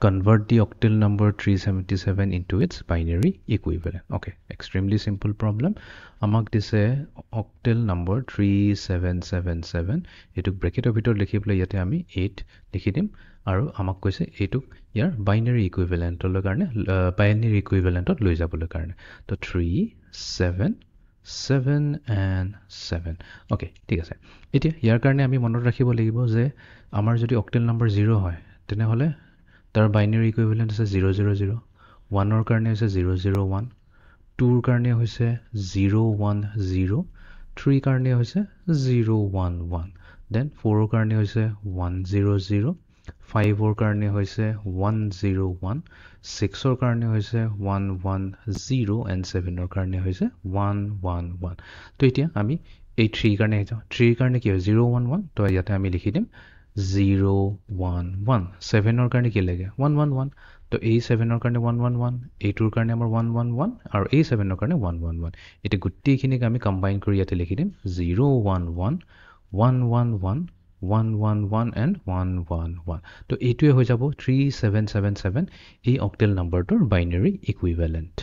convert the octal number 377 into its binary equivalent. Okay, extremely simple problem. Amak dise octal number 3777 etuk bracket of bitor likhi pole yate ami 8 likhi dim aru amak koise etuk yar binary equivalent lo karne binary equivalent ot loi jabole karne to 3 7 7 and 7. Okay, ঠিক আছে এতিয়া ইয়াৰ কাৰণে আমি মনত ৰাখিব লাগিব যে আমাৰ যদি octal number 0 হয় তেনে হলে তাৰ binary equivalent আছে 0 0 0 1 ৰ কাৰণে আছে 0 0 1 2 ৰ কাৰণে হৈছে 0 1 0 3 কাৰণে হৈছে 0 1 1 then 4 ৰ কাৰণে হৈছে 1 0 0 5 ৰ কাৰণে হৈছে 1 0 1 6 ৰ কাৰণে হৈছে 1 1 0 and 7 ৰ কাৰণে হৈছে 1 1 1 তো এতিয়া আমি এই 3 কাৰণে যাও 3 কাৰণে কি হয় 0 1 1 তো ইয়াতে আমি লিখি দিম 0 1 1 7 ৰ কাৰণে কি লাগে 1 1 1 তো এই 7 ৰ কাৰণে 1 1 1 এইটোৰ কাৰণে আমাৰ 1 1 1 আৰু এই 7 ৰ কাৰণে 1 1 1 এটা গুটিখিনিক আমি কম্বাইন কৰি ইয়াতে লিখি দিম 0 1 1 1 1 1 1 1 1 and 1 1 1 তো এইটোৱে হৈ যাব 3777 এই octal numberটোৰ binary equivalent